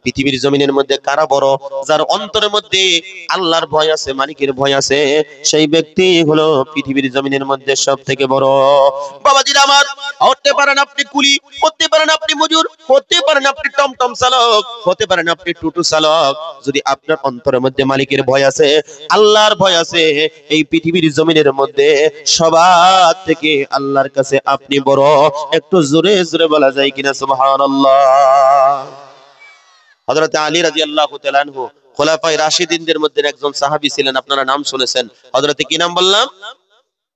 পৃথিবীর জমিনের মধ্যে কারা বড়? যার অন্তরের মধ্যে আল্লাহর ভয় আছে, মালিকের ভয় আছে, সেই ব্যক্তি হলো পৃথিবীর জমিনের মধ্যে সব থেকে বড়। বাবাজিরা আমার, হতে পারেন আপনি কুলি, হতে পারেন আপনি মজুর, হতে পারেন আপনি টমটম চালক, হতে পারেন আপনি টোটো চালক, যদি আপনার অন্তরের মধ্যে মালিকের ভয় আছে, আল্লাহর ভয় আছে, এই পৃথিবীর জমিনের মধ্যে সবার থেকে আল্লাহর কাছে আপনি বড়। একটু জোরে জোরে বলা যায় কিনা সুবহানাল্লাহ। হযরত আলী রাদিয়াল্লাহু তাআলা আনহু খোলাফায়ে রাশিদিনদের মধ্যে একজন সাহাবী ছিলেন, আপনারা নাম শুনেছেন। হযরত কি নাম বললাম?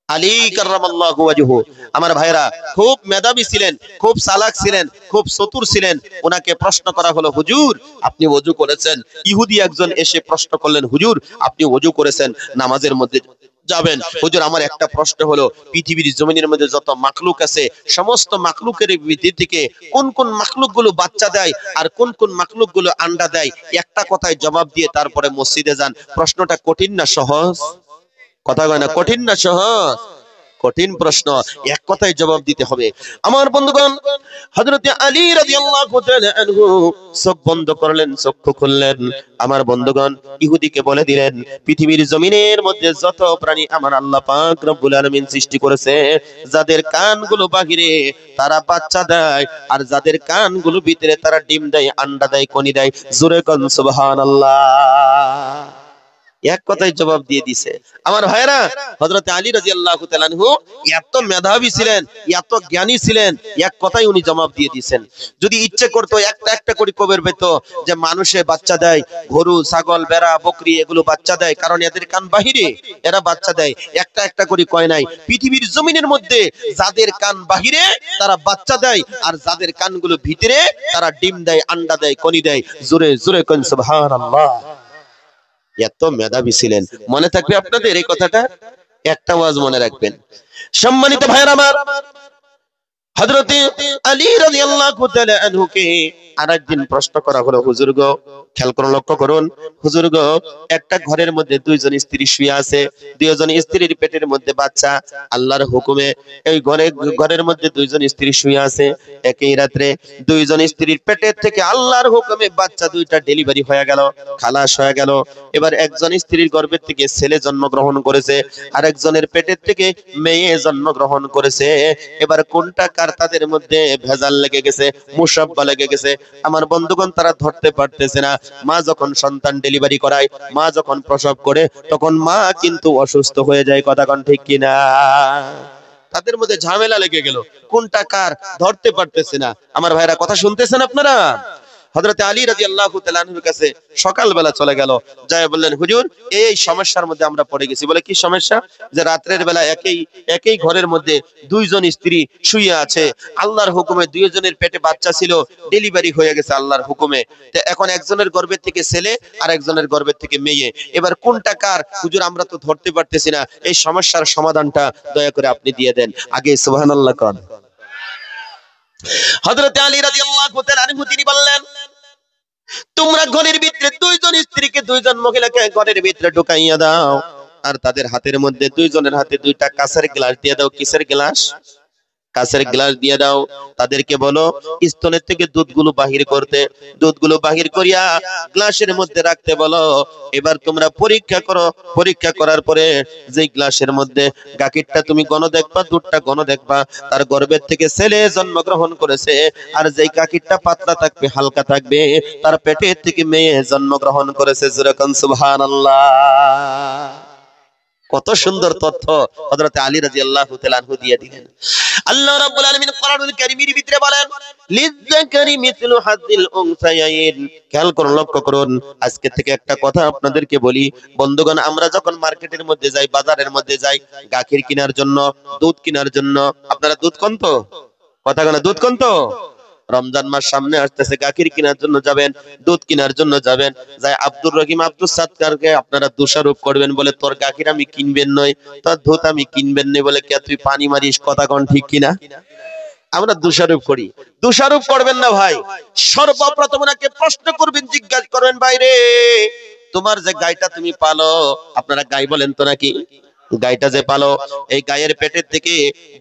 আলী কাররামাল্লাহু ওয়াজহু। আমার ভাইরা, খুব মেধাবী ছিলেন, খুব চালাক ছিলেন, খুব চতুর ছিলেন। ওনাকে প্রশ্ন করা হলো, হুজুর আপনি ওযু করেছেন? ইহুদি একজন এসে প্রশ্ন করলেন, হুজুর আপনি ওযু করেছেন, নামাজের মধ্যে যাবেন? হুজুর আমার একটা প্রশ্ন হলো, পৃথিবীর জমিনের মধ্যে যত মাখলুক আছে, সমস্ত মাখলুকের ভিতর থেকে কোন কোন মাখলুক গুলো বাচ্চা দেয় আর কোন কোন মাখলুক গুলো আন্ডা দেয়? একটা কথায় জবাব দিয়ে তারপরে মসজিদে যান। প্রশ্নটা কঠিন না সহজ? কথা কয় না, কঠিন না সহজ? কঠিন প্রশ্ন, এক কথায় জবাব দিতে হবে। আমার বন্ধুগণ, হযরত আলী রাদিয়াল্লাহু তাআলা আনহু চোখ বন্ধ করলেন, চক্ষু খুললেন। আমার বন্ধুগণ, ইহুদিকে বলে দিলেন, পৃথিবীর জমিনের মধ্যে যত প্রাণী আমার আল্লাহ পাক রব্বুল আলামিন সৃষ্টি করেছে, যাদের কানগুলো বাহিরে তারা বাচ্চা দেয়, আর যাদের কানগুলো ভিতরে তারা ডিম দেয়, আন্ডা দেয়, কনি দেয়। জোরে কোন সুবহানাল্লাহ। এক কথায় জবাব দিয়ে দিছে। আমার ভাইরা, হযরত আলী রাদিয়াল্লাহু তাআলা আনহু এত মেধাবী ছিলেন, এত জ্ঞানী ছিলেন, এক কথায় উনি জবাব দিয়ে দিয়েছেন। যদি ইচ্ছে করতো একটা একটা করে কবের পেত যে মানুষে বাচ্চা দেয়, গরু ছাগল ভেড়া বকরি এগুলো বাচ্চা দেয়, কারণ এদের কান বাহিরে, এরা বাচ্চা দেয়। একটা একটা করে কয় নাই, পৃথিবীর জমিনের মধ্যে যাদের কান বাহিরে তারা বাচ্চা দেয়, আর যাদের কানগুলো ভিতরে তারা ডিম দেয়, আন্ডা দেয়, কনি দেয়। জোরে জোরে কোন সুবহানাল্লাহ। এত মেধাবী ছিলেন। মনে থাকবে আপনাদের এই কথাটা? একটা ওয়াজ মনে রাখবেন। সম্মানিত ভাইরা আমার, হযরত আলী রাদিয়াল্লাহু তাআলা আনহুকে আরেকদিন প্রশ্ন করা হলো, হুজুর গো, খেয়াল করে লক্ষ্য করুন, হুজুর গো, একটা ঘরের মধ্যে দুইজন স্ত্রী শুয়ে আছে, দুইজন স্ত্রীর পেটের মধ্যে বাচ্চা। আল্লাহর হুকুমে এই ঘরের মধ্যে দুইজন স্ত্রী শুয়ে আছে। একই রাত্রে দুইজন স্ত্রীর পেটের থেকে আল্লাহর হুকুমে বাচ্চা দুইটা ডেলিভারি হয়ে গেল, খালাস হয়ে গেল। এবার একজন স্ত্রীর গর্ভের থেকে ছেলে জন্মগ্রহণ করেছে, আর একজনের পেটের থেকে মেয়ে জন্মগ্রহণ করেছে। এবার কোনটা কার? তাদের মধ্যে ভেজাল লেগে গেছে, মুসাব্বা লেগে গেছে। আমার বন্ধুগণ, তারা ধরতে পারতেছে না। মা যখন সন্তান ডেলিভারি করায়, মা যখন প্রসব করে, তখন মা কিন্তু অসুস্থ হয়ে যায়। কথা কোন ঠিক কিনা? তাদের মধ্যে ঝামেলা লেগে গেল, কোনটা কার ধরতে পারতেছে না। আমার ভাইরা, কথা শুনতেছেন আপনারা? হযরত আলী রাদিয়াল্লাহু তাআলা আনহুর কাছে সকালবেলা চলে গেল, যায় বললেন, হুজুর এই সমস্যার মধ্যে আমরা পড়ে গেছি। বলে কি সমস্যা? যে রাতের বেলা একই ঘরের মধ্যে দুইজন স্ত্রী শুয়ে আছে, আল্লাহর হুকুমে দুইজনের পেটে বাচ্চা ছিল, ডেলিভারি হয়ে গেছে আল্লাহর হুকুমে। তো এখন একজনের গর্ভের থেকে ছেলে আর একজনের গর্ভের থেকে মেয়ে, এবার কোনটা কার? হুজুর আমরা তো ধরতে পারতেছি না, এই সমস্যার সমাধানটা দয়া করে আপনি দিয়ে দেন। আগে সুবহানাল্লাহ কোন। হযরত আলী রাদিয়াল্লাহু তাআলা আনহু তিনি বললেন, তোমরা ঘরের ভিতরে দুইজন স্ত্রীকে, দুইজন মহিলাকে ঘরের ভিতরে ঢুকাইয়া দাও, আর তাদের হাতের মধ্যে দুইজনের হাতে দুইটা কাঁচের গ্লাস দিয়ে দাও। কিসের গ্লাস? কাঁচের গ্লাস দিয়ে দাও। তাদেরকে বলো স্তনের থেকে দুধগুলো বাহির করতে, দুধগুলো বাহির করিয়া গ্লাসের মধ্যে রাখতে বলো। এবার তোমরা পরীক্ষা করো, পরীক্ষা করার পরে যে গ্লাসের মধ্যে গাখীরটা তুমি গণ দেখবা, দুধটা গণ দেখবা, তার গর্ভের থেকে ছেলে জন্মগ্রহণ করেছে। আর যেই গাখীরটা পাতলা থাকবে, হালকা থাকবে, তার পেটের থেকে মেয়ে জন্মগ্রহণ করেছে। যেরকম সুবহানাল্লাহ। কত সুন্দর তথ্য হযরত আলী রাদিয়াল্লাহু তাআলা আনহু দিয়ে দিলেন। আল্লাহ রাব্বুল আলামিন কোরআনুল কারীমের ভিতরে বলেন, লিযযাকারি মিসলু হাযিল উনসায়াইন। খেয়াল করুন, লক্ষ্য করুন। আজকে থেকে একটা কথা আপনাদেরকে বলি, বন্ধুগণ, আমরা যখন মার্কেটের মধ্যে যাই, বাজারের মধ্যে যাই, গাখীর কেনার জন্য, দুধ কেনার জন্য, আপনারা দুধ কোন তো? কথা বলে দুধ কোন তো? রমজান মাস সামনে আসতেছে, গাখীর কেনার জন্য যাবেন, দুধ কেনার জন্য যাবেন, যাই আব্দুর রহিম আব্দুল সাত্তারকে আপনারা দোষারোপ করবেন, বলে তোর গাখীর আমি কিনবেন নই, তোর দুধ আমি কিনবেন নই, বলে কে তুই পানি মারিস। কথা কোন ঠিক কিনা? আমরা দোষারোপ করি। দোষারোপ করবেন না ভাই। সর্বপ্রথম ওনাকে প্রশ্ন করবেন, জিজ্ঞাসা করবেন, ভাই রে, তোমার যে গাইটা তুমি পালো, আপনারা গাই বলেন তো নাকি? গাইটা যে পালো, এই গায়ের পেটের থেকে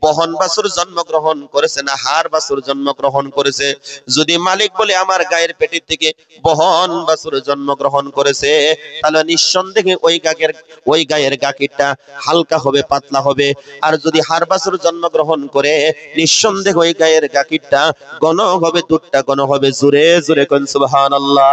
বহন বাছুর জন্মগ্রহণ করেছে না হাড় বাছুর জন্মগ্রহণ করেছে? যদি মালিক বলে আমার গায়ের পেটের থেকে বহন বাছুর জন্মগ্রহণ করেছে, তাহলে নিঃসন্দেহে ওই গায়ের গাকিরটা হালকা হবে, পাতলা হবে। আর যদি হাড় বাছুর জন্মগ্রহণ করে, নিঃসন্দেহে ওই গায়ের গাকিরটা ঘন হবে, দুধটা ঘন হবে। জোরে জোরে কোন সুবহানাল্লাহ।